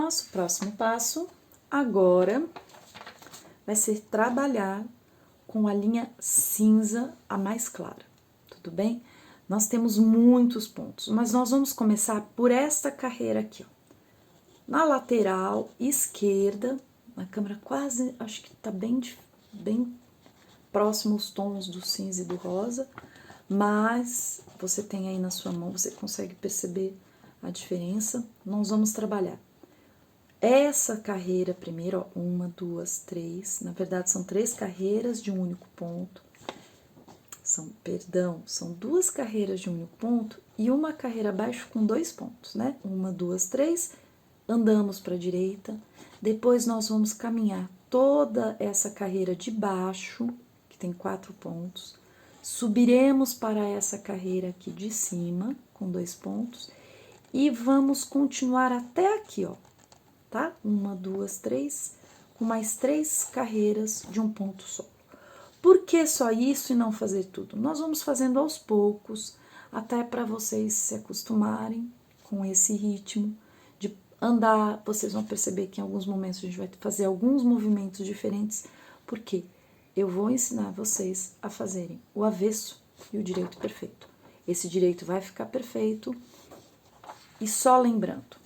Nosso próximo passo agora vai ser trabalhar com a linha cinza, a mais clara, tudo bem? Nós temos muitos pontos, mas nós vamos começar por esta carreira aqui, ó. Na lateral esquerda, na câmera quase, acho que tá bem próximo os tons do cinza e do rosa, mas você tem aí na sua mão, você consegue perceber a diferença. Nós vamos trabalhar essa carreira primeiro, ó, 1, 2, 3, na verdade são 3 carreiras de um único ponto, são 2 carreiras de um único ponto e uma carreira abaixo com 2 pontos, né? 1, 2, 3, andamos para a direita, depois nós vamos caminhar toda essa carreira de baixo, que tem 4 pontos, subiremos para essa carreira aqui de cima, com 2 pontos, e vamos continuar até aqui, ó, tá? 1, 2, 3, com mais 3 carreiras de um ponto só. Por que só isso e não fazer tudo? Nós vamos fazendo aos poucos, até para vocês se acostumarem com esse ritmo de andar. Vocês vão perceber que em alguns momentos a gente vai fazer alguns movimentos diferentes, porque eu vou ensinar vocês a fazerem o avesso e o direito perfeito. Esse direito vai ficar perfeito. E só lembrando,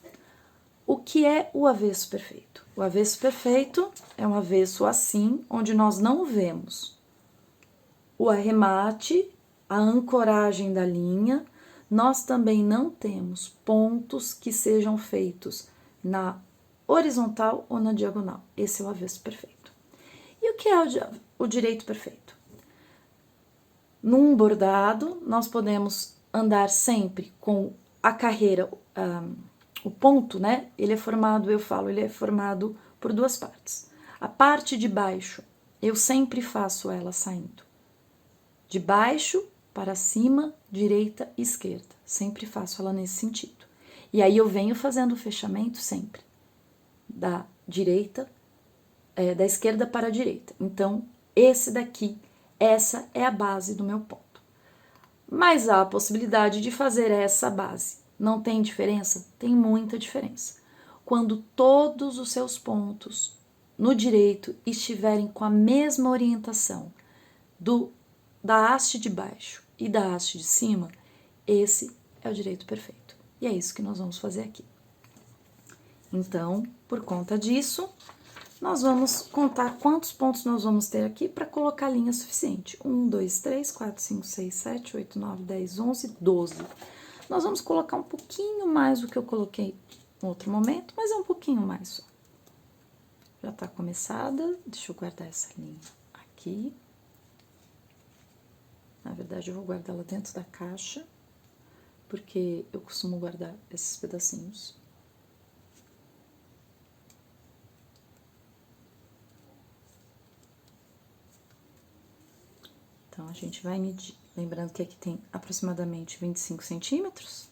o que é o avesso perfeito? O avesso perfeito é um avesso assim, onde nós não vemos o arremate, a ancoragem da linha, nós também não temos pontos que sejam feitos na horizontal ou na diagonal. Esse é o avesso perfeito. E o que é o direito perfeito? Num bordado, nós podemos andar sempre com a carreira, o ponto, né? Ele é formado, ele é formado por 2 partes. A parte de baixo, eu sempre faço ela saindo de baixo para cima, direita e esquerda. Sempre faço ela nesse sentido. E aí eu venho fazendo o fechamento sempre da direita, da esquerda para a direita. Então, esse daqui, essa é a base do meu ponto. Mas há a possibilidade de fazer essa base. Não tem diferença? Tem muita diferença. Quando todos os seus pontos no direito estiverem com a mesma orientação da haste de baixo e da haste de cima, esse é o direito perfeito. E é isso que nós vamos fazer aqui. Então, por conta disso, nós vamos contar quantos pontos nós vamos ter aqui para colocar a linha suficiente. 1, 2, 3, 4, 5, 6, 7, 8, 9, 10, 11, 12. Nós vamos colocar um pouquinho mais do que eu coloquei em outro momento, mas é um pouquinho mais só. Já tá começada, deixa eu guardar essa linha aqui. Na verdade, eu vou guardar ela dentro da caixa, porque eu costumo guardar esses pedacinhos. Então, a gente vai medir, lembrando que aqui tem aproximadamente 25 centímetros.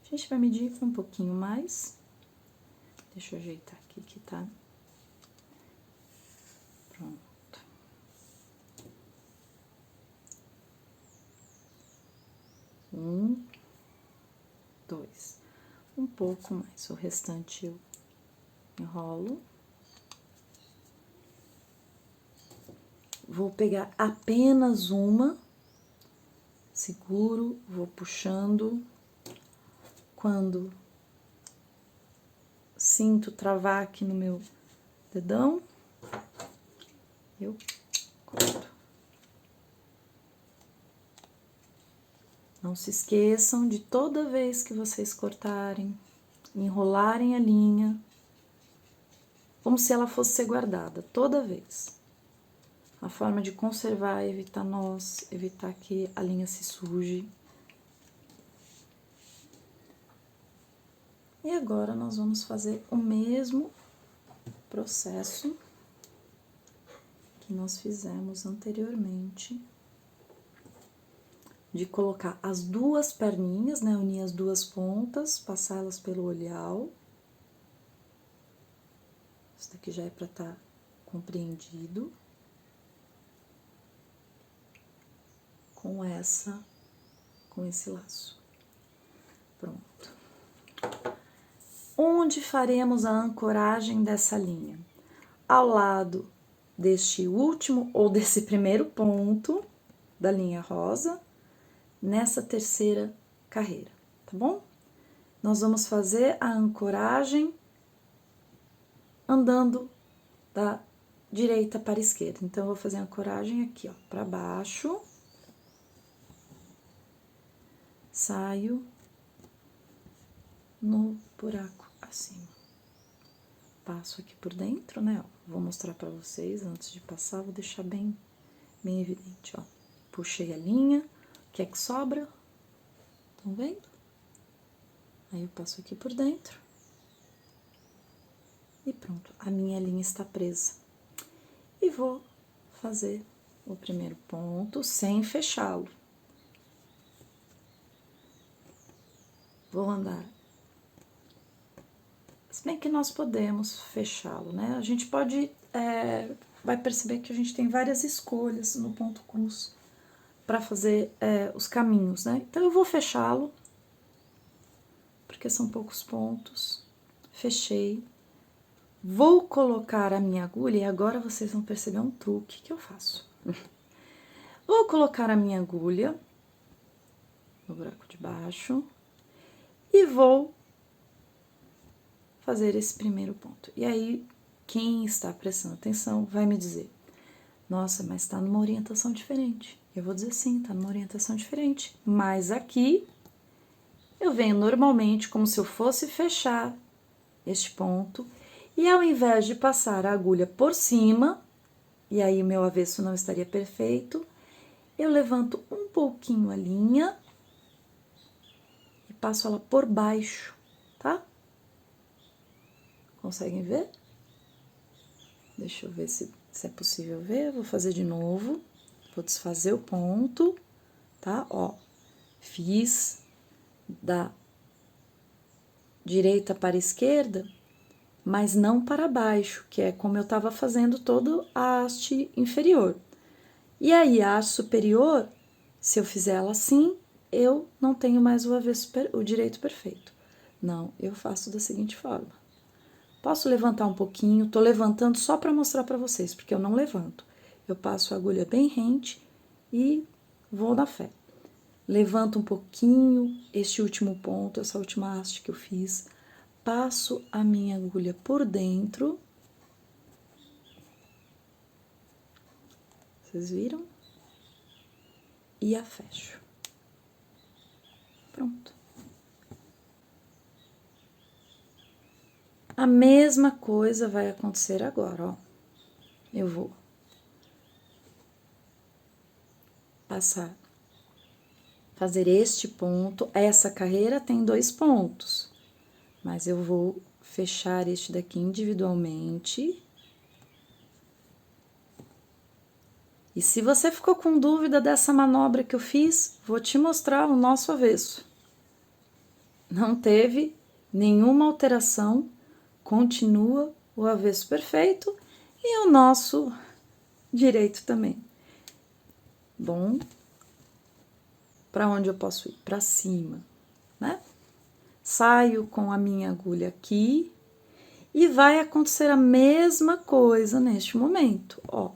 A gente vai medir um pouquinho mais. Deixa eu ajeitar aqui que tá. Pronto. 1, 2, um pouco mais, o restante eu enrolo. Vou pegar apenas uma, seguro, vou puxando. Quando sinto travar aqui no meu dedão, eu corto. Não se esqueçam de toda vez que vocês cortarem, enrolarem a linha, como se ela fosse ser guardada, toda vez. A forma de conservar é evitar nós, evitar que a linha se suje. E agora nós vamos fazer o mesmo processo que nós fizemos anteriormente, de colocar as 2 perninhas, né, unir as 2 pontas, passá-las pelo olhal. Isso daqui já é para estar compreendido. Com esse laço. Pronto. Onde faremos a ancoragem dessa linha? Ao lado deste último ou desse primeiro ponto da linha rosa, nessa terceira carreira, tá bom? Nós vamos fazer a ancoragem andando da direita para a esquerda. Então, eu vou fazer a ancoragem aqui, ó, para baixo. Saio no buraco acima. Passo aqui por dentro, né, ó. Vou mostrar para vocês, antes de passar, vou deixar bem evidente, ó. Puxei a linha, o que é que sobra? Estão vendo? Aí eu passo aqui por dentro. E pronto, a minha linha está presa. E vou fazer o primeiro ponto sem fechá-lo. Vou andar. Se bem que nós podemos fechá-lo, né? A gente pode, vai perceber que a gente tem várias escolhas no ponto cruz para fazer os caminhos, né? Então, eu vou fechá-lo, porque são poucos pontos. Fechei. Vou colocar a minha agulha, e agora vocês vão perceber um truque que eu faço. Vou colocar a minha agulha no buraco de baixo e vou fazer esse primeiro ponto. E aí, quem está prestando atenção vai me dizer: nossa, mas tá numa orientação diferente. Eu vou dizer sim, tá numa orientação diferente. Mas aqui, eu venho normalmente como se eu fosse fechar este ponto. E ao invés de passar a agulha por cima, e aí o meu avesso não estaria perfeito, eu levanto um pouquinho a linha e passo ela por baixo, tá? Conseguem ver? Deixa eu ver se é possível ver. Vou fazer de novo. Vou desfazer o ponto, tá? Ó, fiz da direita para a esquerda, mas não para baixo, que é como eu estava fazendo todo a haste inferior. E aí, a haste superior, se eu fizer ela assim, eu não tenho mais o direito perfeito. Não, eu faço da seguinte forma. Posso levantar um pouquinho, tô levantando só para mostrar para vocês, porque eu não levanto. Eu passo a agulha bem rente e vou na fé. Levanto um pouquinho este último ponto, essa última haste que eu fiz. Passo a minha agulha por dentro. Vocês viram? E a fecho. Pronto. A mesma coisa vai acontecer agora, ó. Eu vou passar, fazer este ponto. Essa carreira tem 2 pontos, mas eu vou fechar este daqui individualmente. E se você ficou com dúvida dessa manobra que eu fiz, vou te mostrar o nosso avesso. Não teve nenhuma alteração, continua o avesso perfeito e o nosso direito também. Bom, para onde eu posso ir? Para cima, né? Saio com a minha agulha aqui e vai acontecer a mesma coisa neste momento, ó.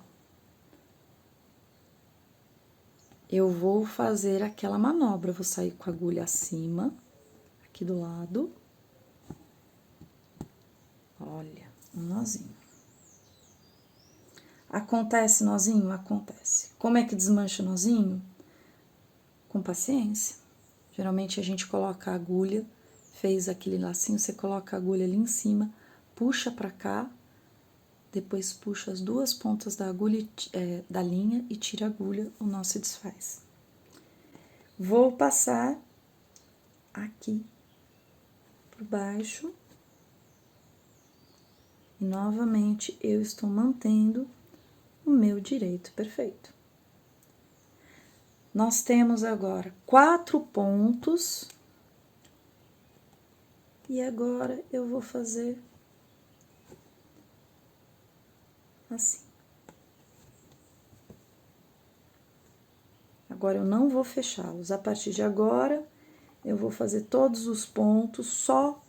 Eu vou fazer aquela manobra, vou sair com a agulha acima, aqui do lado. Olha, um nozinho. Acontece nozinho? Acontece. Como é que desmancha nozinho? Com paciência. Geralmente a gente coloca a agulha, fez aquele lacinho, você coloca a agulha ali em cima, puxa pra cá, depois puxa as 2 pontas da agulha, da linha e tira a agulha, o nó se desfaz. Vou passar aqui por baixo e novamente eu estou mantendo o meu direito perfeito. Nós temos agora 4 pontos e agora eu vou fazer assim. Agora eu não vou fechá-los. A partir de agora, eu vou fazer todos os pontos só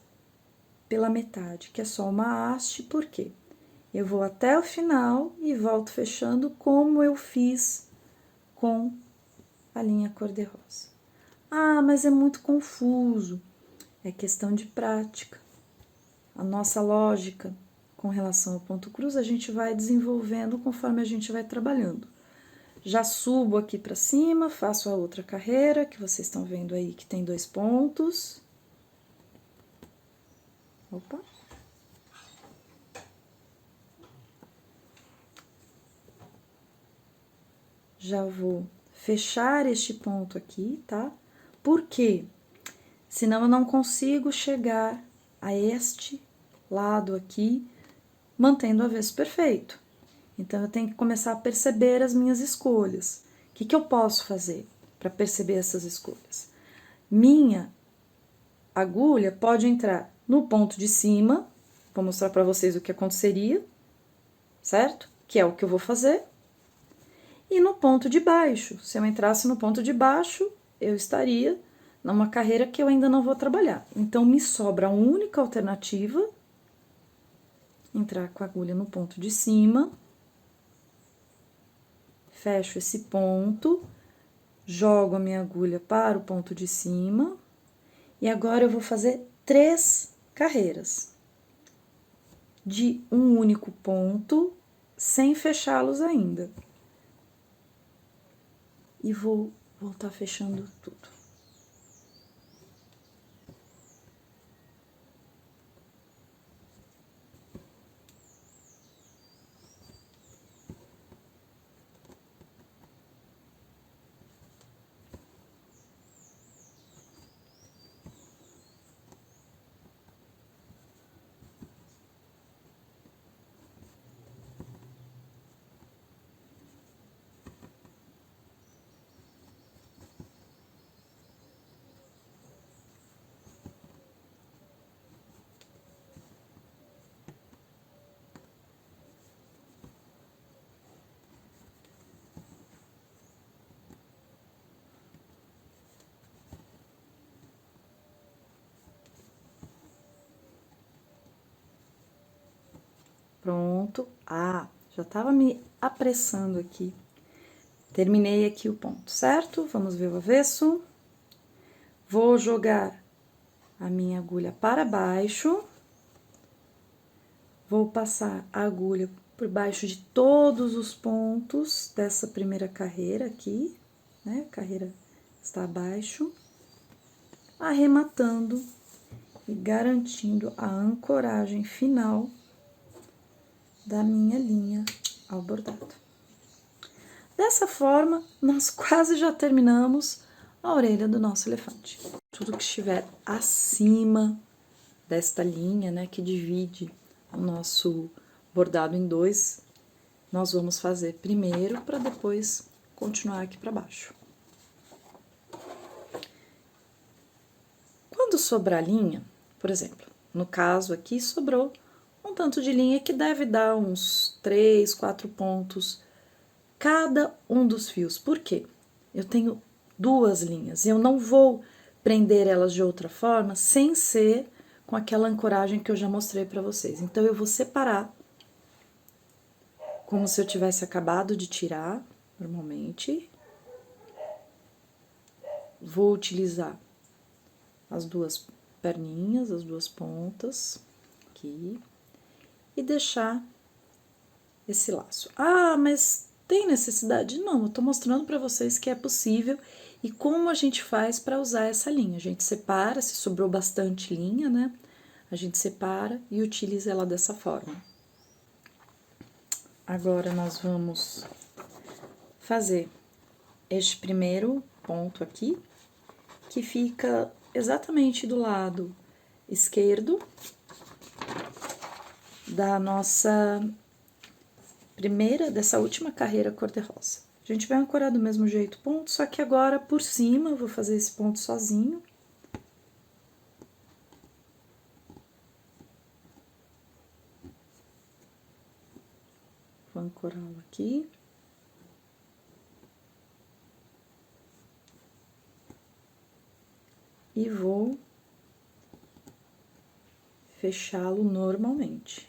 pela metade, que é só uma haste, por quê? Eu vou até o final e volto fechando como eu fiz com a linha cor-de-rosa. Ah, mas é muito confuso. É questão de prática. A nossa lógica com relação ao ponto cruz a gente vai desenvolvendo conforme a gente vai trabalhando. Já subo aqui para cima, faço a outra carreira, que vocês estão vendo aí que tem 2 pontos. Opa! Já vou fechar este ponto aqui, tá? Por quê? Senão eu não consigo chegar a este lado aqui, mantendo o avesso perfeito. Então, eu tenho que começar a perceber as minhas escolhas. O que eu posso fazer para perceber essas escolhas? Minha agulha pode entrar no ponto de cima, vou mostrar para vocês o que aconteceria, certo? Que é o que eu vou fazer. E no ponto de baixo, se eu entrasse no ponto de baixo, eu estaria numa carreira que eu ainda não vou trabalhar. Então, me sobra a única alternativa, entrar com a agulha no ponto de cima, fecho esse ponto, jogo a minha agulha para o ponto de cima, e agora eu vou fazer 3 carreiras de um único ponto, sem fechá-los ainda. E vou voltar fechando tudo. Pronto. Ah, já tava me apressando aqui. Terminei aqui o ponto, certo? Vamos ver o avesso. Vou jogar a minha agulha para baixo. Vou passar a agulha por baixo de todos os pontos dessa primeira carreira aqui, né? A carreira está abaixo, arrematando e garantindo a ancoragem final da minha linha ao bordado. Dessa forma, nós quase já terminamos a orelha do nosso elefante. Tudo que estiver acima desta linha, né, que divide o nosso bordado em 2, nós vamos fazer primeiro para depois continuar aqui para baixo. Quando sobrar linha, por exemplo, no caso aqui sobrou um tanto de linha que deve dar uns 3, 4 pontos cada um dos fios. Por quê? Eu tenho 2 linhas e eu não vou prender elas de outra forma sem ser com aquela ancoragem que eu já mostrei para vocês. Então, eu vou separar como se eu tivesse acabado de tirar, normalmente. Vou utilizar as 2 perninhas, as 2 pontas aqui e deixar esse laço. Ah, mas tem necessidade? Não, eu tô mostrando para vocês que é possível e como a gente faz para usar essa linha. A gente separa, se sobrou bastante linha, né? A gente separa e utiliza ela dessa forma. Agora, nós vamos fazer este primeiro ponto aqui, que fica exatamente do lado esquerdo da nossa dessa última carreira cor-de-rosa. A gente vai ancorar do mesmo jeito o ponto, só que agora por cima eu vou fazer esse ponto sozinho. Vou ancorá-lo aqui. E vou fechá-lo normalmente.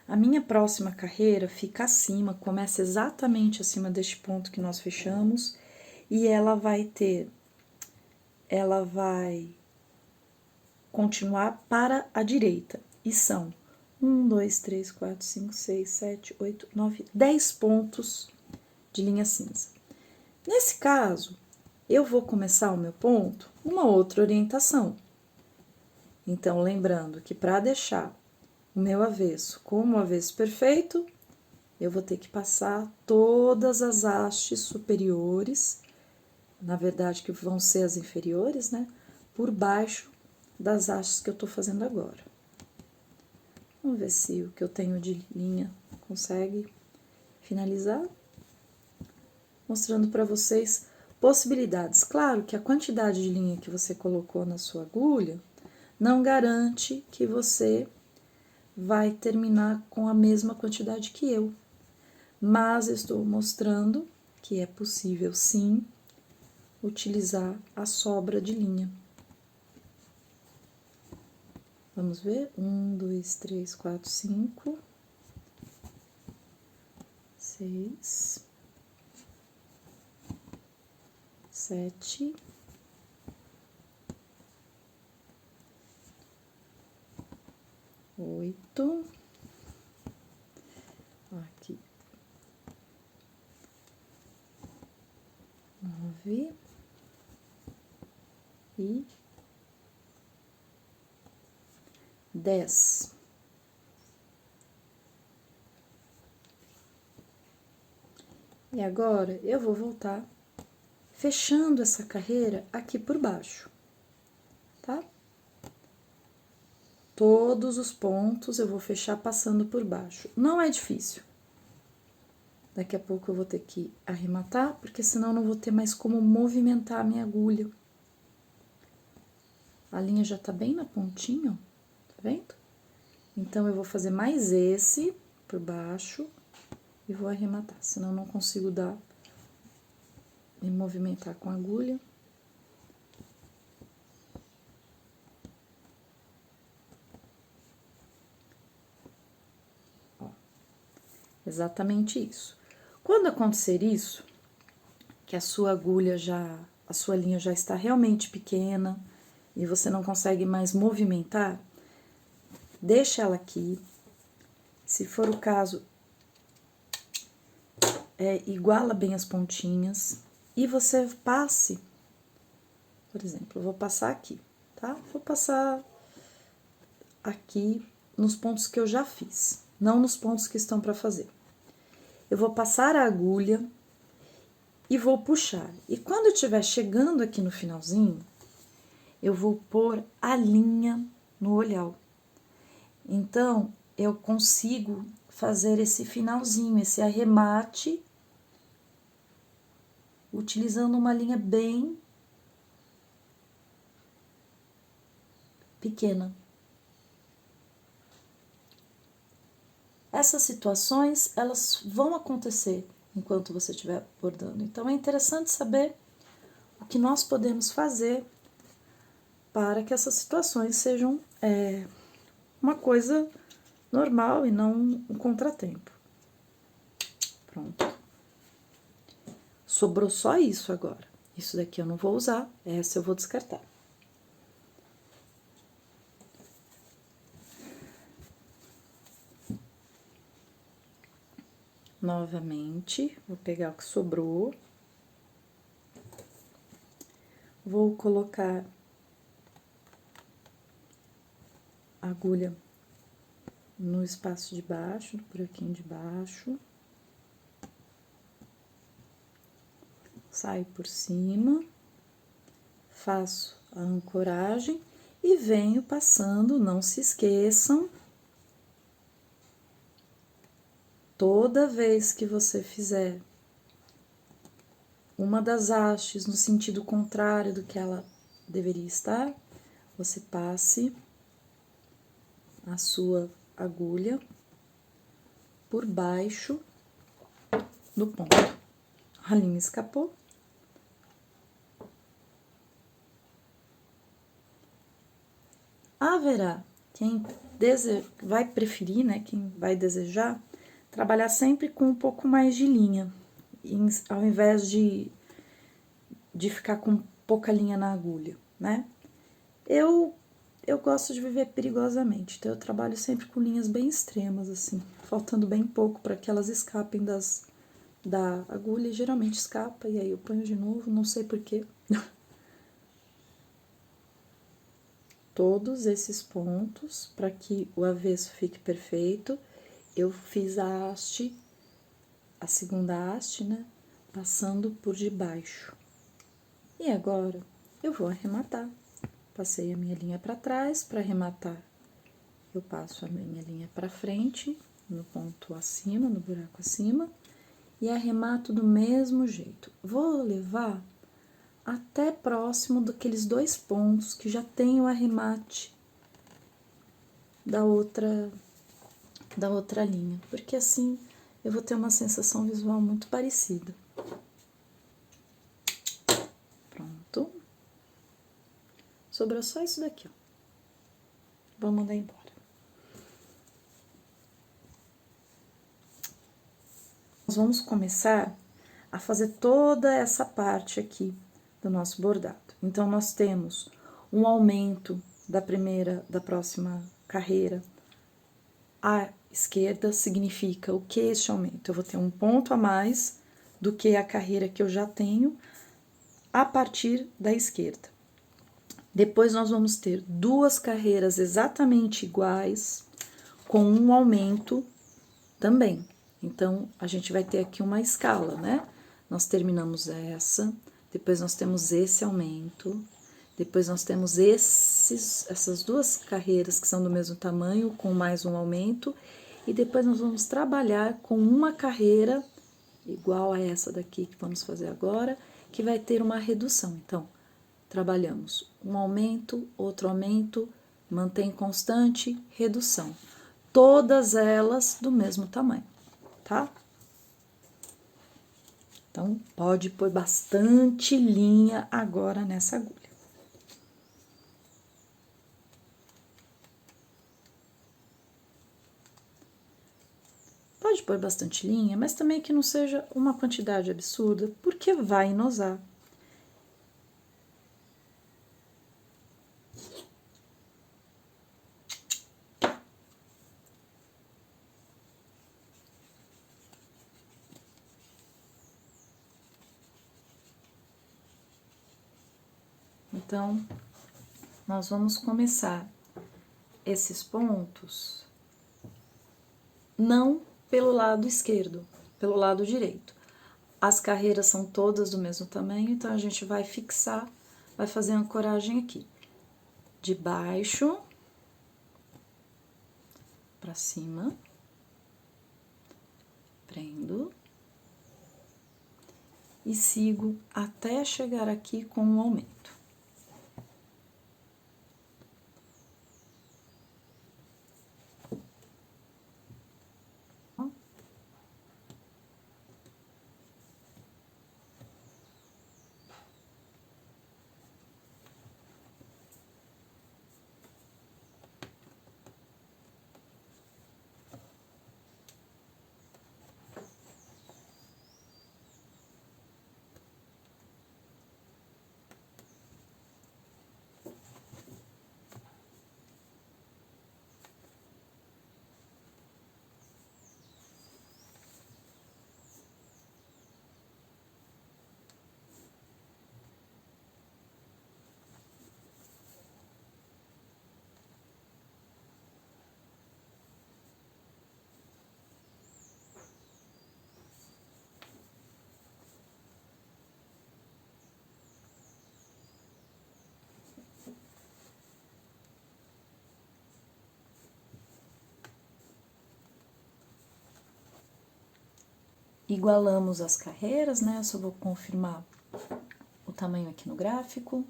A minha próxima carreira fica acima, começa exatamente acima deste ponto que nós fechamos, e ela vai continuar para a direita. E são 1, 2, 3, 4, 5, 6, 7, 8, 9, 10 pontos de linha cinza. Nesse caso, eu vou começar o meu ponto uma outra orientação. Então, lembrando que para deixar o meu avesso como avesso perfeito, eu vou ter que passar todas as hastes superiores, na verdade que vão ser as inferiores, né? Por baixo das hastes que eu tô fazendo agora. Vamos ver se o que eu tenho de linha consegue finalizar. Mostrando para vocês possibilidades. Claro que a quantidade de linha que você colocou na sua agulha não garante que você vai terminar com a mesma quantidade que eu. Mas estou mostrando que é possível, sim, utilizar a sobra de linha. Vamos ver? 1, 2, 3, 4, 5, 6, 7, 8, aqui, 9 e 10. E agora eu vou voltar fechando essa carreira aqui por baixo, tá? Todos os pontos eu vou fechar passando por baixo. Não é difícil. Daqui a pouco eu vou ter que arrematar, porque senão não vou ter mais como movimentar a minha agulha. A linha já tá bem na pontinha, ó, tá vendo? Então, eu vou fazer mais esse por baixo e vou arrematar, senão eu não consigo me movimentar com a agulha. Ó, exatamente isso. Quando acontecer isso, que a sua agulha a sua linha já está realmente pequena e você não consegue mais movimentar, deixa ela aqui. Se for o caso, iguala bem as pontinhas e você passe, por exemplo, eu vou passar aqui, tá? Vou passar aqui nos pontos que eu já fiz, não nos pontos que estão para fazer. Eu vou passar a agulha e vou puxar. E quando eu estiver chegando aqui no finalzinho, eu vou pôr a linha no olhal. Então, eu consigo fazer esse finalzinho, esse arremate, utilizando uma linha bem pequena. Essas situações, elas vão acontecer enquanto você estiver bordando. Então, é interessante saber o que nós podemos fazer para que essas situações sejam uma coisa normal e não um contratempo. Pronto. Sobrou só isso agora. Isso daqui eu não vou usar, essa eu vou descartar. Novamente, vou pegar o que sobrou. Vou colocar a agulha no espaço de baixo, no buraquinho de baixo. Saio por cima, faço a ancoragem e venho passando, não se esqueçam. Toda vez que você fizer uma das hastes no sentido contrário do que ela deveria estar, você passe a sua agulha por baixo do ponto. A linha escapou. haverá quem vai preferir, né, quem vai desejar, trabalhar sempre com um pouco mais de linha, ao invés de ficar com pouca linha na agulha, né? Eu gosto de viver perigosamente, então eu trabalho sempre com linhas bem extremas, assim, faltando bem pouco para que elas escapem da agulha, e geralmente escapa, e aí eu ponho de novo, não sei porquê. Todos esses pontos, para que o avesso fique perfeito, eu fiz a haste, a segunda haste, né, passando por debaixo. E agora eu vou arrematar. Passei a minha linha para trás, para arrematar eu passo a minha linha para frente, no ponto acima, no buraco acima, e arremato do mesmo jeito. Vou levar até próximo daqueles 2 pontos que já tem o arremate da outra linha, porque assim eu vou ter uma sensação visual muito parecida. Pronto. Sobrou só isso daqui, ó. Vamos mandar embora. Nós vamos começar a fazer toda essa parte aqui do nosso bordado. Então, nós temos um aumento da próxima carreira. À esquerda significa o que este aumento? Eu vou ter um ponto a mais do que a carreira que eu já tenho a partir da esquerda. Depois, nós vamos ter 2 carreiras exatamente iguais, com um aumento também. Então, a gente vai ter aqui uma escala, né? Nós terminamos essa, depois nós temos esse aumento, depois nós temos essas 2 carreiras que são do mesmo tamanho, com mais um aumento, e depois nós vamos trabalhar com uma carreira igual a essa daqui que vamos fazer agora, que vai ter uma redução. Então, trabalhamos um aumento, outro aumento, mantém constante, redução. Todas elas do mesmo tamanho, tá? Então, pode pôr bastante linha agora nessa agulha. Pode pôr bastante linha, mas também que não seja uma quantidade absurda, porque vai enosar. Então, nós vamos começar esses pontos não pelo lado esquerdo, pelo lado direito. As carreiras são todas do mesmo tamanho, então a gente vai fixar, vai fazer a ancoragem aqui. De baixo para cima, prendo e sigo até chegar aqui com um aumento. Igualamos as carreiras, né? Eu só vou confirmar o tamanho aqui no gráfico.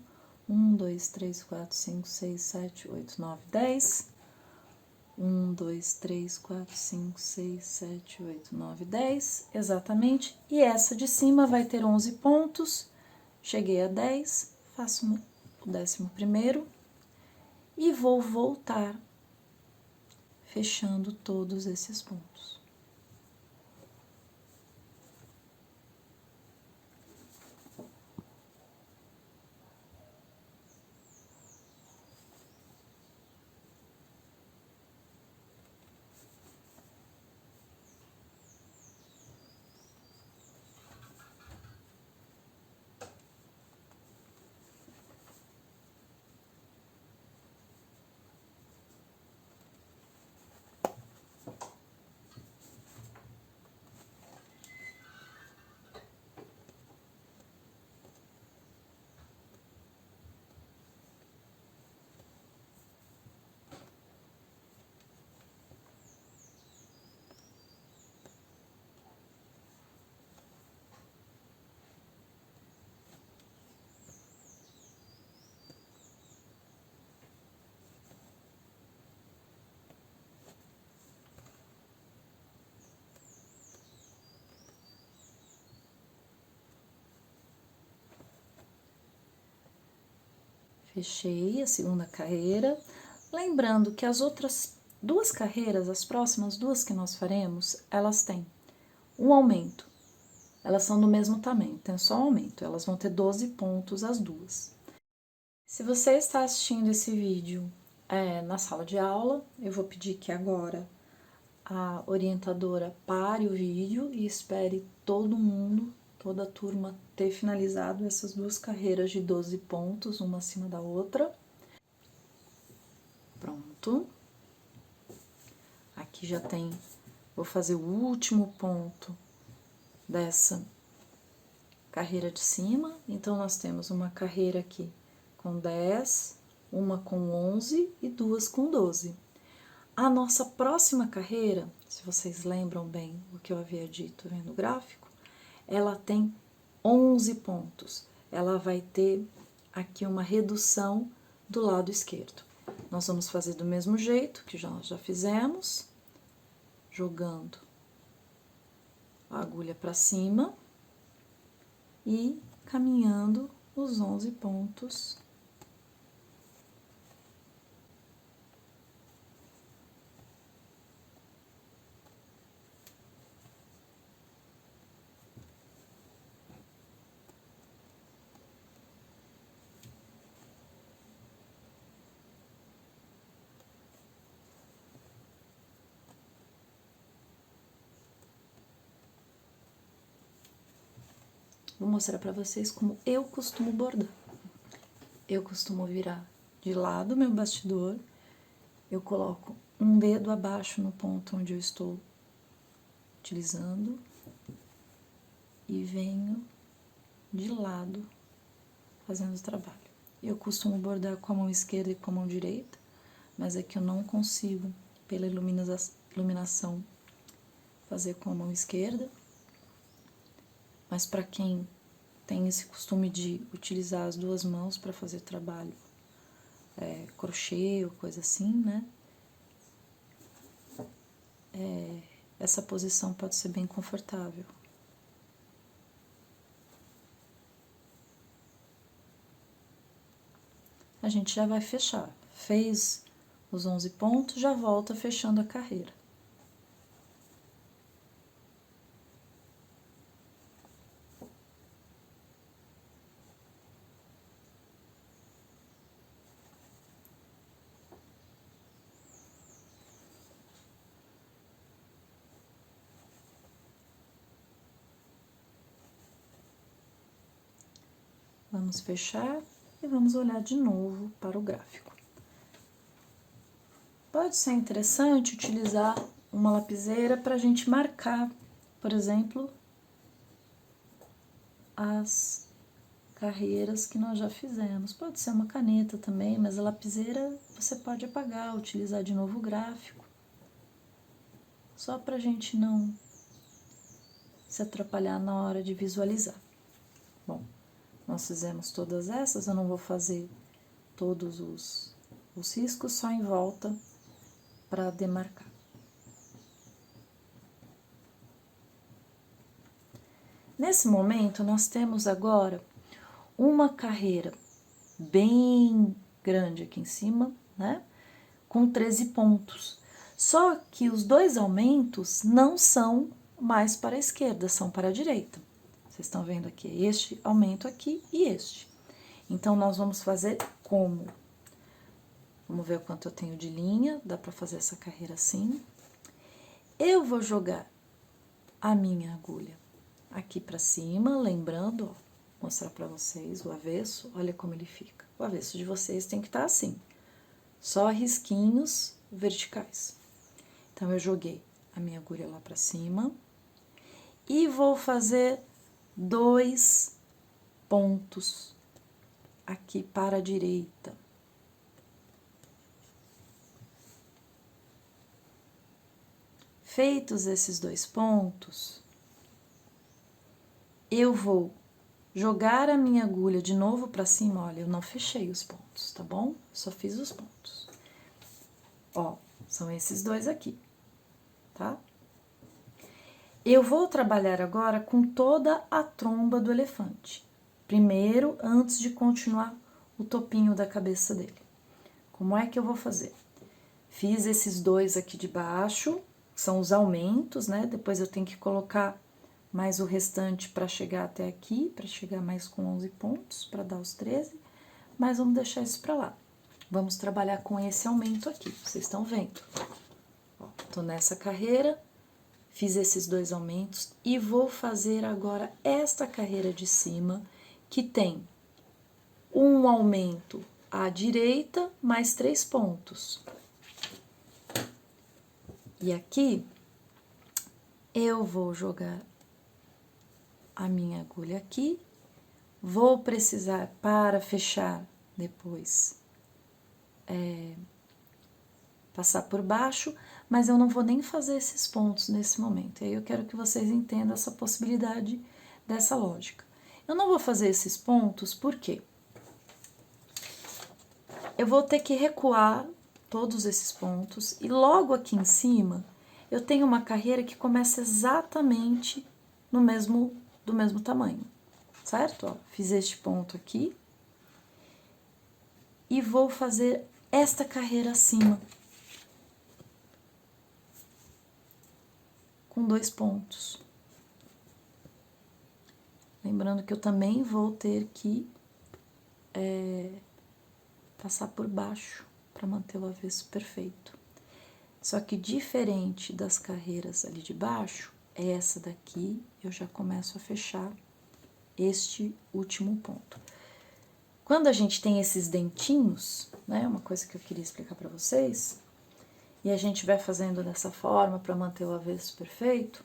1, 2, 3, 4, 5, 6, 7, 8, 9, 10. 1, 2, 3, 4, 5, 6, 7, 8, 9, 10. Exatamente. E essa de cima vai ter 11 pontos. Cheguei a 10, faço o 11º. e vou voltar fechando todos esses pontos. Fechei a segunda carreira, lembrando que as outras duas carreiras, as próximas duas que nós faremos, elas têm um aumento. Elas são do mesmo tamanho, tem só um aumento, elas vão ter 12 pontos as duas. Se você está assistindo esse vídeo na sala de aula, eu vou pedir que agora a orientadora pare o vídeo e espere todo mundo, toda a turma, ter finalizado essas duas carreiras de 12 pontos, uma acima da outra. Pronto. Aqui já tem, vou fazer o último ponto dessa carreira de cima. Então, nós temos uma carreira aqui com 10, uma com 11 e duas com 12. A nossa próxima carreira, se vocês lembram bem o que eu havia dito vendo o gráfico, ela tem 11 pontos. Ela vai ter aqui uma redução do lado esquerdo. Nós vamos fazer do mesmo jeito que nós já fizemos, jogando a agulha para cima e caminhando os 11 pontos. Vou mostrar para vocês como eu costumo bordar. Eu costumo virar de lado meu bastidor, eu coloco um dedo abaixo no ponto onde eu estou utilizando e venho de lado fazendo o trabalho. Eu costumo bordar com a mão esquerda e com a mão direita, mas aqui eu não consigo, pela iluminação, fazer com a mão esquerda. Mas para quem tem esse costume de utilizar as duas mãos para fazer trabalho, crochê ou coisa assim, né? Essa posição pode ser bem confortável. A gente já vai fechar. Fez os 11 pontos, já volta fechando a carreira. Vamos fechar e vamos olhar de novo para o gráfico. Pode ser interessante utilizar uma lapiseira para a gente marcar, por exemplo, as carreiras que nós já fizemos. Pode ser uma caneta também, mas a lapiseira você pode apagar, utilizar de novo o gráfico. Só para a gente não se atrapalhar na hora de visualizar. Bom, nós fizemos todas essas, eu não vou fazer todos os riscos, só em volta para demarcar. Nesse momento, nós temos agora uma carreira bem grande aqui em cima, né? Com 13 pontos. Só que os dois aumentos não são mais para a esquerda, são para a direita. Vocês estão vendo aqui, este aumento aqui e este. Então, nós vamos fazer como? Vamos ver o quanto eu tenho de linha, dá para fazer essa carreira assim. Eu vou jogar a minha agulha aqui para cima, lembrando, ó, mostrar para vocês o avesso, olha como ele fica. O avesso de vocês tem que estar assim, só risquinhos verticais. Então, eu joguei a minha agulha lá para cima e vou fazer 2 pontos aqui para a direita. Feitos esses 2 pontos, eu vou jogar a minha agulha de novo para cima. Olha, eu não fechei os pontos, tá bom? Só fiz os pontos. Ó, são esses 2 aqui, tá? Eu vou trabalhar agora com toda a tromba do elefante. Primeiro, antes de continuar o topinho da cabeça dele. Como é que eu vou fazer? Fiz esses 2 aqui de baixo, são os aumentos, né? Depois eu tenho que colocar mais o restante para chegar até aqui, para chegar mais com 11 pontos, para dar os 13, mas vamos deixar isso para lá. Vamos trabalhar com esse aumento aqui, vocês estão vendo? Ó, tô nessa carreira, fiz esses 2 aumentos e vou fazer agora esta carreira de cima, que tem um aumento à direita, mais 3 pontos. E aqui, eu vou jogar a minha agulha aqui, vou precisar, para fechar depois, passar por baixo, mas eu não vou nem fazer esses pontos nesse momento. E aí eu quero que vocês entendam essa possibilidade dessa lógica. Eu não vou fazer esses pontos, por quê? Eu vou ter que recuar todos esses pontos, e logo aqui em cima, eu tenho uma carreira que começa exatamente do mesmo tamanho, certo? Ó, fiz este ponto aqui, e vou fazer esta carreira acima, com 2 pontos. Lembrando que eu também vou ter que passar por baixo, para manter o avesso perfeito. Só que diferente das carreiras ali de baixo, essa daqui eu já começo a fechar este último ponto. Quando a gente tem esses dentinhos, né, uma coisa que eu queria explicar para vocês, e a gente vai fazendo dessa forma para manter o avesso perfeito,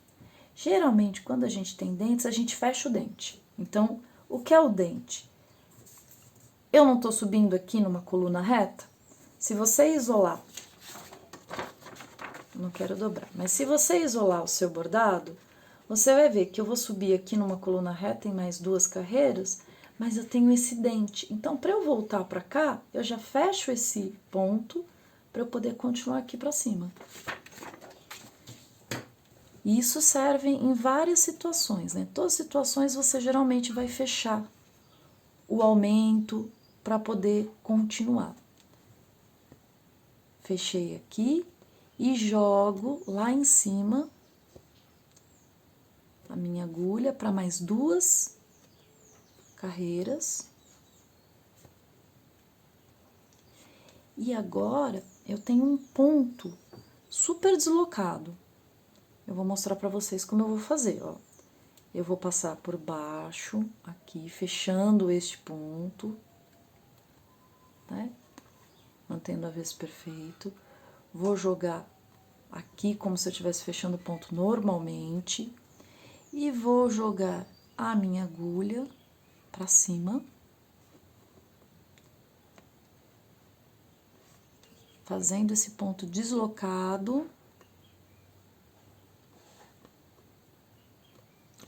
geralmente quando a gente tem dentes, a gente fecha o dente. Então, o que é o dente? Eu não tô subindo aqui numa coluna reta? Se você isolar, não quero dobrar, mas se você isolar o seu bordado, você vai ver que eu vou subir aqui numa coluna reta em mais 2 carreiras, mas eu tenho esse dente. Então, para eu voltar para cá, eu já fecho esse ponto para eu poder continuar aqui para cima. E isso serve em várias situações, né? Em todas as situações você geralmente vai fechar o aumento para poder continuar. Fechei aqui e jogo lá em cima a minha agulha para mais 2 carreiras. E agora eu tenho um ponto super deslocado. Eu vou mostrar para vocês como eu vou fazer, ó. Eu vou passar por baixo aqui, fechando este ponto, né? Mantendo o avesso perfeito. Vou jogar aqui como se eu estivesse fechando o ponto normalmente. E vou jogar a minha agulha para cima, fazendo esse ponto deslocado.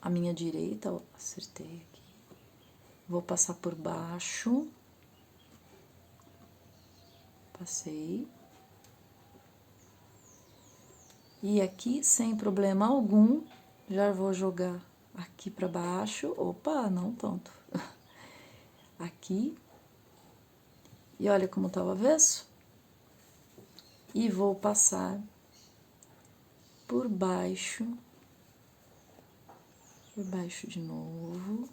A minha direita, ó, acertei aqui. Vou passar por baixo. Passei. E aqui, sem problema algum, já vou jogar aqui para baixo. Opa, não tanto. Aqui. E olha como tá o avesso. e vou passar por baixo de novo,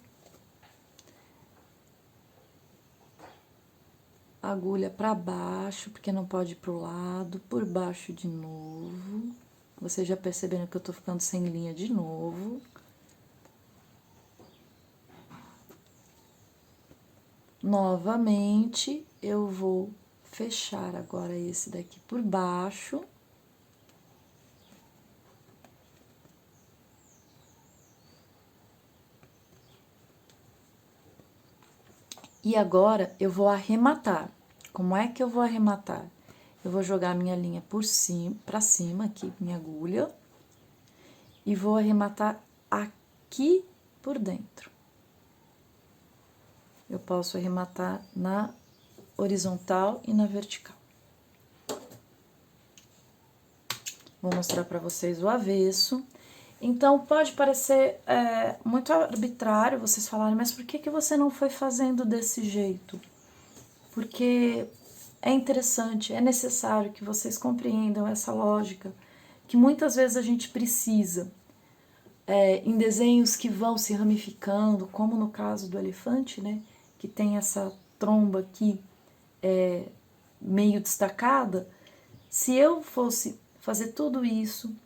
agulha para baixo, porque não pode ir pro lado, por baixo de novo. Vocês já perceberam que eu tô ficando sem linha de novo. Novamente, eu vou fechar agora esse daqui por baixo. E agora eu vou arrematar. Como é que eu vou arrematar? Eu vou jogar minha linha por cima, para cima aqui, minha agulha, e vou arrematar aqui por dentro. Eu posso arrematar na horizontal e na vertical. Vou mostrar para vocês o avesso. Então, pode parecer muito arbitrário vocês falarem, mas por que você não foi fazendo desse jeito? Porque é interessante, é necessário que vocês compreendam essa lógica, que muitas vezes a gente precisa, em desenhos que vão se ramificando, como no caso do elefante, né, que tem essa tromba aqui meio destacada. Se eu fosse fazer tudo isso,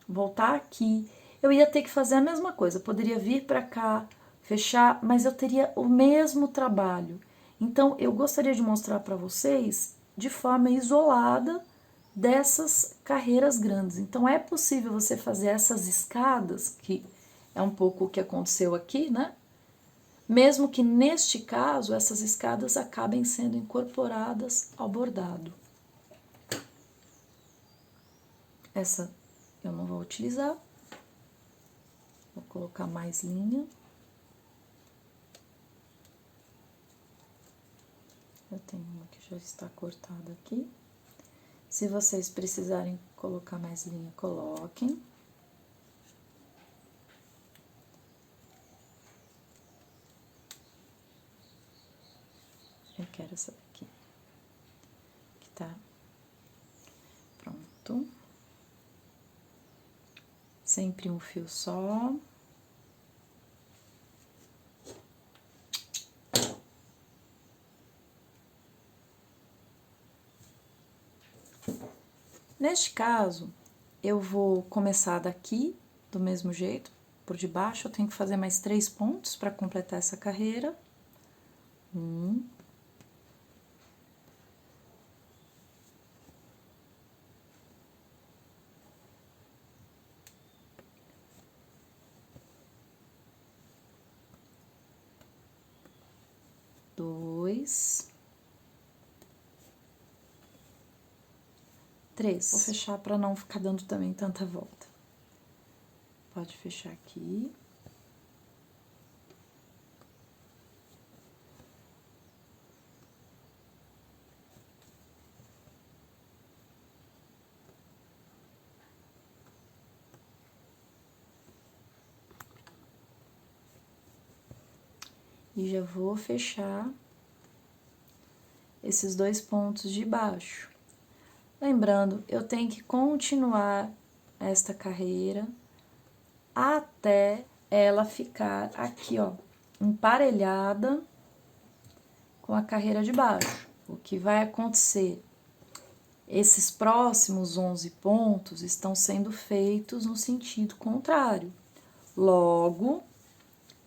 voltar aqui, eu ia ter que fazer a mesma coisa. Eu poderia vir para cá, fechar, mas eu teria o mesmo trabalho. Então, eu gostaria de mostrar para vocês de forma isolada dessas carreiras grandes. Então, é possível você fazer essas escadas, que é um pouco o que aconteceu aqui, né? Mesmo que neste caso essas escadas acabem sendo incorporadas ao bordado. Essa eu não vou utilizar. Vou colocar mais linha. Eu tenho uma que já está cortada aqui. Se vocês precisarem colocar mais linha, coloquem. Eu quero essa daqui. Que tá pronto. Sempre um fio só. Neste caso, eu vou começar daqui, do mesmo jeito, por debaixo. Eu tenho que fazer mais 3 pontos para completar essa carreira. 1. 2. 3. Vou fechar para não ficar dando também tanta volta. Pode fechar aqui. E já vou fechar esses 2 pontos de baixo. Lembrando, eu tenho que continuar esta carreira até ela ficar aqui, ó, emparelhada com a carreira de baixo. O que vai acontecer? Esses próximos 11 pontos estão sendo feitos no sentido contrário. Logo,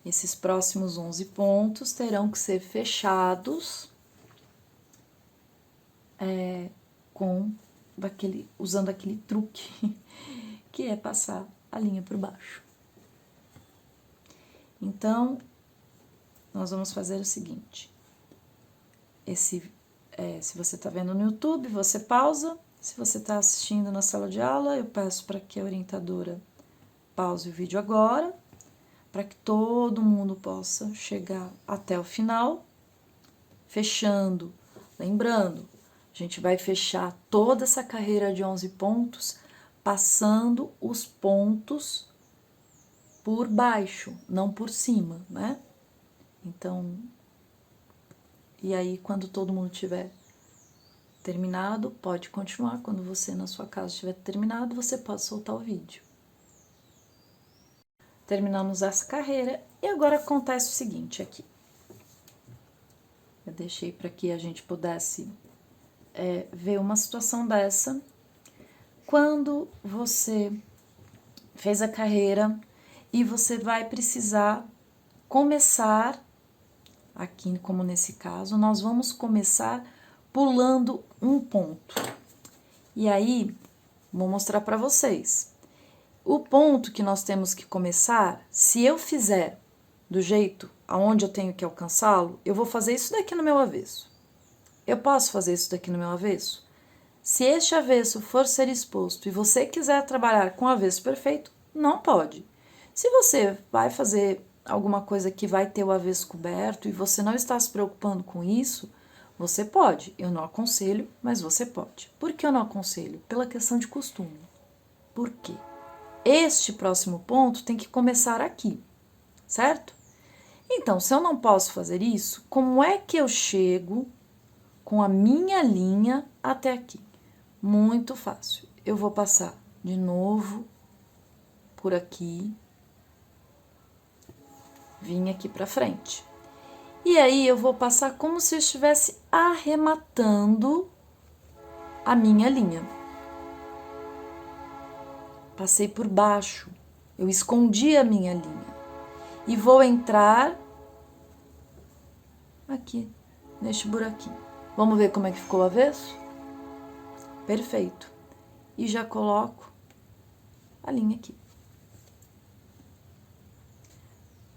esses próximos 11 pontos terão que ser fechados usando aquele truque que é passar a linha por baixo. Então, nós vamos fazer o seguinte. Se você está vendo no YouTube, você pausa. Se você está assistindo na sala de aula, eu peço para que a orientadora pause o vídeo agora, para que todo mundo possa chegar até o final, fechando. Lembrando, a gente vai fechar toda essa carreira de 11 pontos, passando os pontos por baixo, não por cima, né? Então, e aí quando todo mundo tiver terminado, pode continuar. Quando você na sua casa estiver terminado, você pode soltar o vídeo. Terminamos essa carreira e agora acontece o seguinte aqui. Eu deixei para que a gente pudesse ver uma situação dessa. Quando você fez a carreira e você vai precisar começar, aqui como nesse caso, nós vamos começar pulando um ponto. E aí, vou mostrar para vocês. O ponto que nós temos que começar, se eu fizer do jeito aonde eu tenho que alcançá-lo, eu vou fazer isso daqui no meu avesso. Eu posso fazer isso daqui no meu avesso? Se este avesso for ser exposto e você quiser trabalhar com avesso perfeito, não pode. Se você vai fazer alguma coisa que vai ter o avesso coberto e você não está se preocupando com isso, você pode. Eu não aconselho, mas você pode. Por que eu não aconselho? Pela questão de costume. Por quê? Este próximo ponto tem que começar aqui, certo? Então, se eu não posso fazer isso, como é que eu chego com a minha linha até aqui? Muito fácil. Eu vou passar de novo por aqui, vim aqui para frente. E aí eu vou passar como se eu estivesse arrematando a minha linha. Passei por baixo, eu escondi a minha linha. E vou entrar aqui, neste buraquinho. Vamos ver como é que ficou o avesso? Perfeito. E já coloco a linha aqui.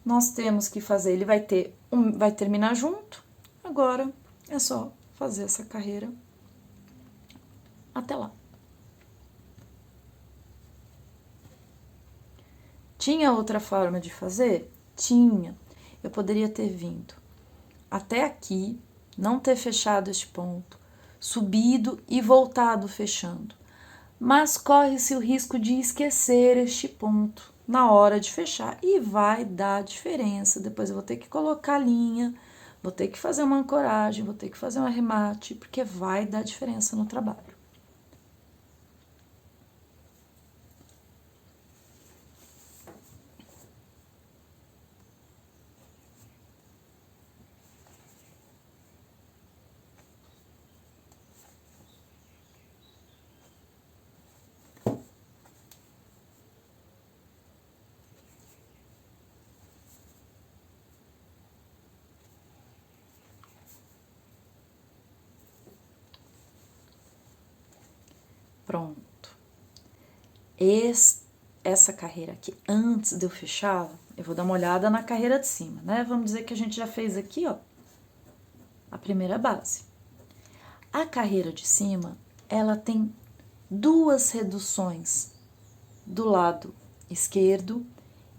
Nós temos que fazer, ele vai terminar junto. Agora é só fazer essa carreira até lá. Tinha outra forma de fazer? Tinha. Eu poderia ter vindo até aqui, não ter fechado este ponto, subido e voltado fechando. Mas corre-se o risco de esquecer este ponto na hora de fechar e vai dar diferença. Depois eu vou ter que colocar a linha, vou ter que fazer uma ancoragem, vou ter que fazer um arremate, porque vai dar diferença no trabalho. Pronto. Essa carreira aqui, antes de eu fechar, eu vou dar uma olhada na carreira de cima, né? Vamos dizer que a gente já fez aqui, ó, a primeira base. A carreira de cima, ela tem duas reduções do lado esquerdo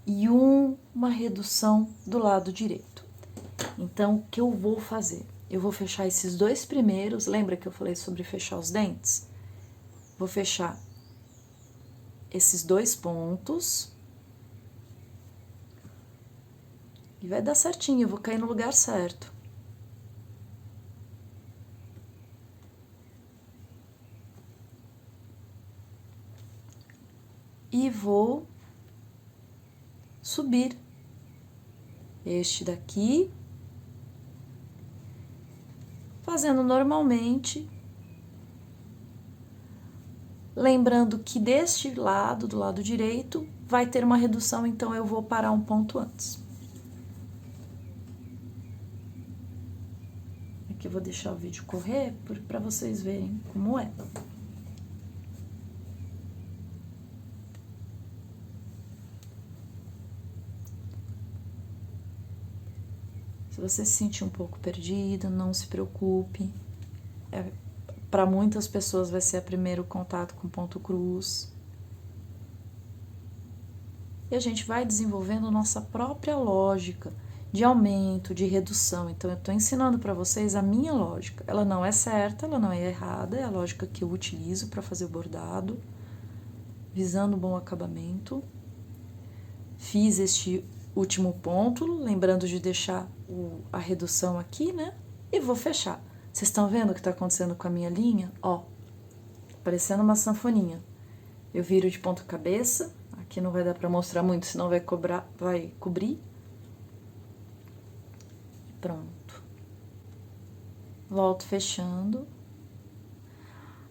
e uma redução do lado direito. Então, o que eu vou fazer? Eu vou fechar esses dois primeiros, lembra que eu falei sobre fechar os dentes? Vou fechar esses dois pontos e vai dar certinho, eu vou cair no lugar certo. E vou subir este daqui, fazendo normalmente. Lembrando que deste lado, do lado direito, vai ter uma redução, então eu vou parar um ponto antes. Aqui eu vou deixar o vídeo correr para vocês verem como é. Se você se sentir um pouco perdido, não se preocupe. Para muitas pessoas vai ser o primeiro contato com ponto cruz. E a gente vai desenvolvendo nossa própria lógica de aumento, de redução. Então, eu estou ensinando para vocês a minha lógica. Ela não é certa, ela não é errada, é a lógica que eu utilizo para fazer o bordado, visando um bom acabamento. Fiz este último ponto, lembrando de deixar a redução aqui, né? E vou fechar. Vocês estão vendo o que está acontecendo com a minha linha? Ó, parecendo uma sanfoninha. Eu viro de ponta cabeça, aqui não vai dar para mostrar muito, senão vai cobrir. Pronto. Volto fechando.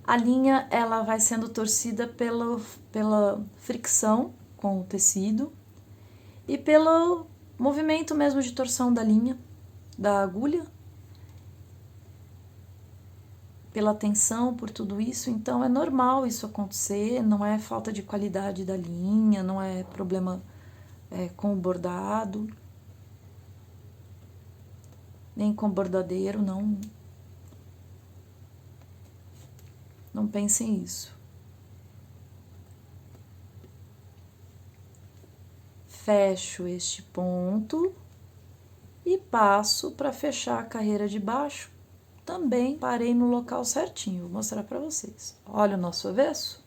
A linha, ela vai sendo torcida pela fricção com o tecido e pelo movimento mesmo de torção da linha, da agulha, pela tensão, por tudo isso. Então, é normal isso acontecer, não é falta de qualidade da linha, não é problema com o bordado, nem com o bordadeiro, não. Não pensem isso. Fecho este ponto e passo para fechar a carreira de baixo. Também parei no local certinho, vou mostrar para vocês. Olha o nosso avesso.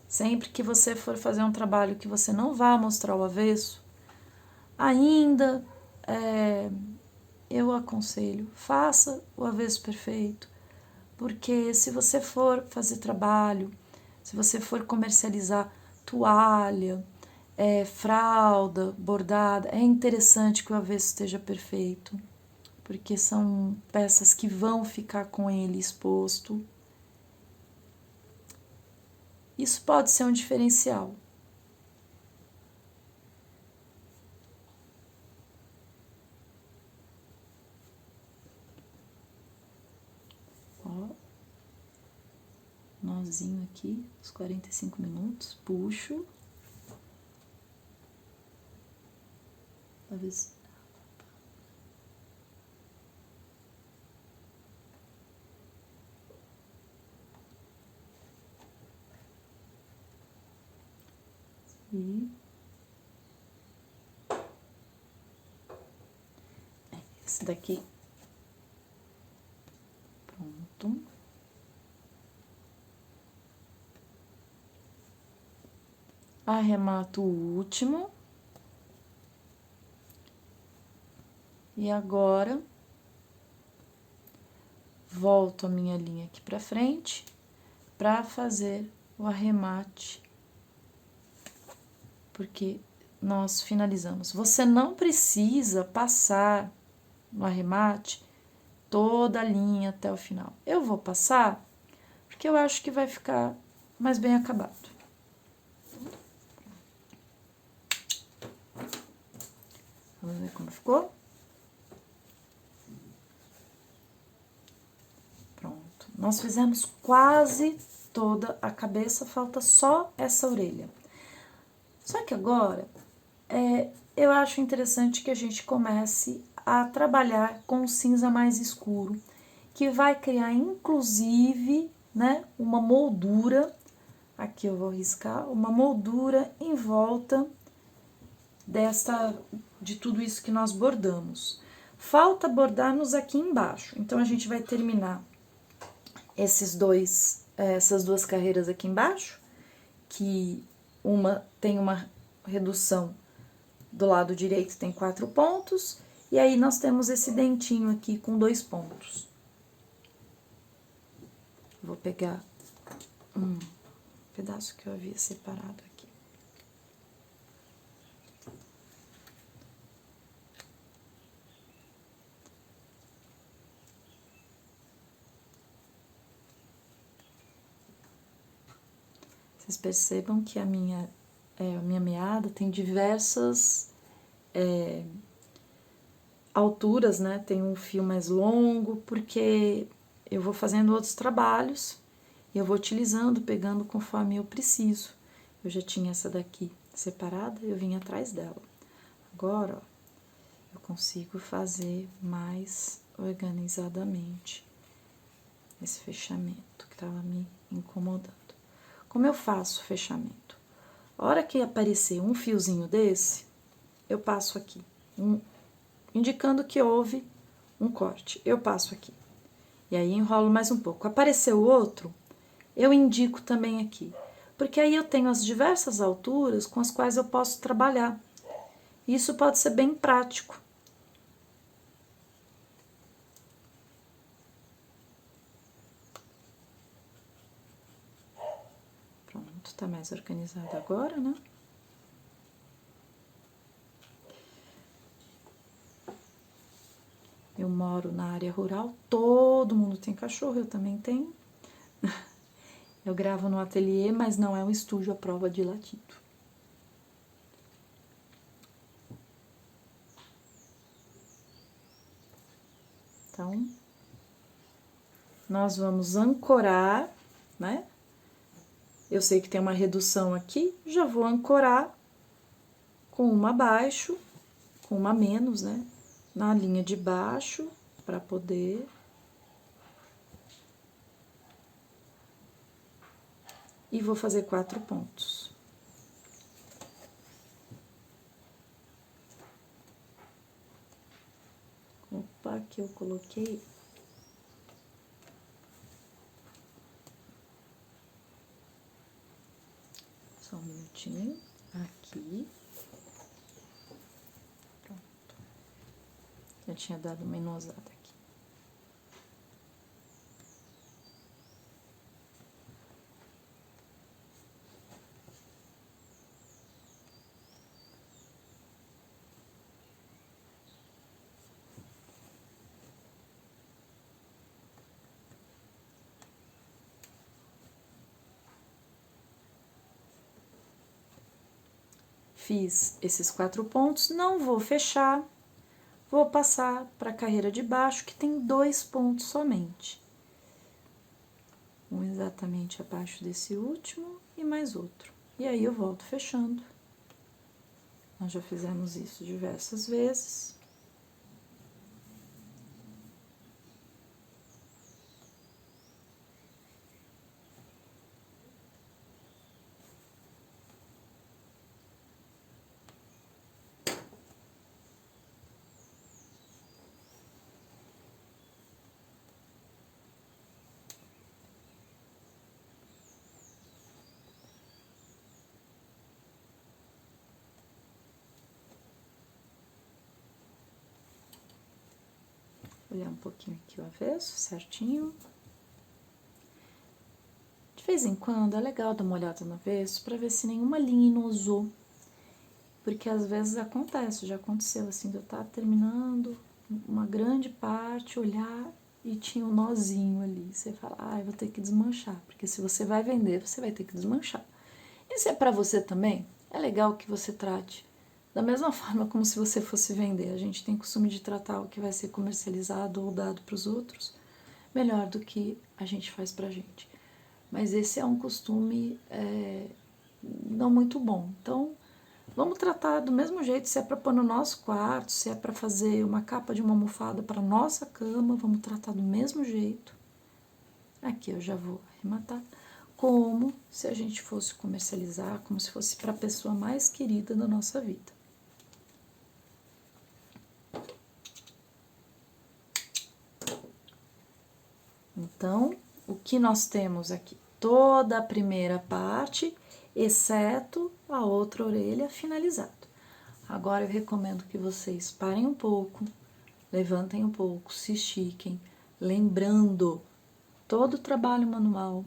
Sempre que você for fazer um trabalho que você não vá mostrar o avesso, ainda eu aconselho, faça o avesso perfeito, porque se você for fazer trabalho, se você for comercializar toalha, fralda, bordada, é interessante que o avesso esteja perfeito, porque são peças que vão ficar com ele exposto. Isso pode ser um diferencial. Ó, nozinho aqui, os 45 minutos, puxo. Talvez. E esse daqui. Pronto. Arremato o último. E agora, volto a minha linha aqui pra frente para fazer o arremate, porque nós finalizamos. Você não precisa passar no arremate toda a linha até o final. Eu vou passar porque eu acho que vai ficar mais bem acabado. Vamos ver como ficou? Pronto. Nós fizemos quase toda a cabeça, falta só essa orelha. Só que agora, eu acho interessante que a gente comece a trabalhar com o cinza mais escuro, que vai criar, inclusive, né, uma moldura, aqui eu vou riscar, uma moldura em volta de tudo isso que nós bordamos. Falta bordarmos aqui embaixo, então a gente vai terminar essas duas carreiras aqui embaixo, que uma tem uma redução do lado direito, tem 4 pontos, e aí nós temos esse dentinho aqui com 2 pontos. Vou pegar um pedaço que eu havia separado aqui. Vocês percebam que a minha meada tem diversas alturas, né? Tem um fio mais longo, porque eu vou fazendo outros trabalhos e eu vou utilizando, pegando conforme eu preciso. Eu já tinha essa daqui separada, eu vim atrás dela. Agora, ó, eu consigo fazer mais organizadamente esse fechamento que estava me incomodando. Como eu faço o fechamento? A hora que aparecer um fiozinho desse, eu passo aqui, indicando que houve um corte. Eu passo aqui. E aí enrolo mais um pouco. Apareceu o outro, eu indico também aqui. Porque aí eu tenho as diversas alturas com as quais eu posso trabalhar. Isso pode ser bem prático. Pronto, tá mais organizado agora, né? Eu moro na área rural, todo mundo tem cachorro, eu também tenho. Eu gravo no ateliê, mas não é um estúdio à prova de latido. Então, nós vamos ancorar, né? Eu sei que tem uma redução aqui, já vou ancorar com uma abaixo, com uma menos, né? Na linha de baixo, para poder... E vou fazer 4 pontos. Opa, aqui eu coloquei... Só um minutinho, aqui. Pronto. Eu tinha dado uma enosada aqui. Fiz esses 4 pontos, não vou fechar, vou passar para a carreira de baixo, que tem 2 pontos somente. Um exatamente abaixo desse último e mais outro. E aí eu volto fechando. Nós já fizemos isso diversas vezes. Olhar um pouquinho aqui o avesso, certinho. De vez em quando é legal dar uma olhada no avesso para ver se nenhuma linha inosou. Porque às vezes acontece, já aconteceu assim, de eu estar terminando uma grande parte, olhar e tinha um nozinho ali. Você fala, eu vou ter que desmanchar, porque se você vai vender, você vai ter que desmanchar. E se é para você também, é legal que você trate da mesma forma como se você fosse vender. A gente tem costume de tratar o que vai ser comercializado ou dado para os outros melhor do que a gente faz pra gente. Mas esse é um costume não muito bom. Então, vamos tratar do mesmo jeito, se é para pôr no nosso quarto, se é para fazer uma capa de uma almofada para nossa cama, vamos tratar do mesmo jeito. Aqui eu já vou arrematar, como se a gente fosse comercializar, como se fosse para a pessoa mais querida da nossa vida. Então, o que nós temos aqui? Toda a primeira parte, exceto a outra orelha finalizado. Agora eu recomendo que vocês parem um pouco, levantem um pouco, se estiquem, lembrando, todo trabalho manual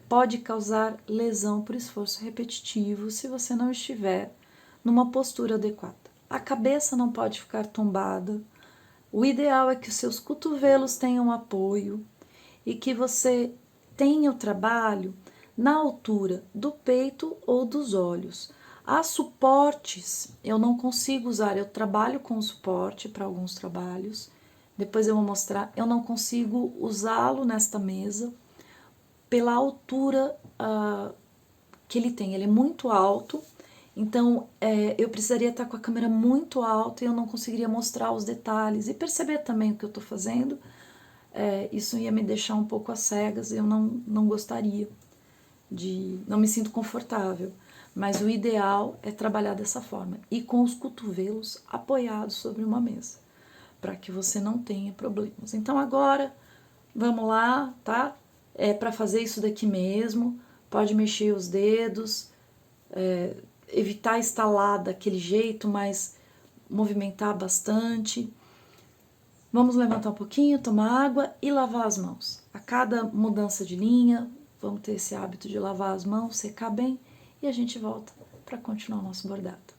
pode causar lesão por esforço repetitivo se você não estiver numa postura adequada. A cabeça não pode ficar tombada, o ideal é que os seus cotovelos tenham apoio e que você tenha o trabalho na altura do peito ou dos olhos. Há suportes, eu não consigo usar, eu trabalho com suporte para alguns trabalhos, depois eu vou mostrar, eu não consigo usá-lo nesta mesa pela altura que ele tem, ele é muito alto, então eu precisaria estar com a câmera muito alta e eu não conseguiria mostrar os detalhes e perceber também o que eu estou fazendo. Isso ia me deixar um pouco às cegas, eu não gostaria não me sinto confortável, mas o ideal é trabalhar dessa forma e com os cotovelos apoiados sobre uma mesa, para que você não tenha problemas. Então agora, vamos lá, tá? É para fazer isso daqui mesmo, pode mexer os dedos, evitar estalar daquele jeito, mas movimentar bastante. Vamos levantar um pouquinho, tomar água e lavar as mãos. A cada mudança de linha, vamos ter esse hábito de lavar as mãos, secar bem e a gente volta para continuar o nosso bordado.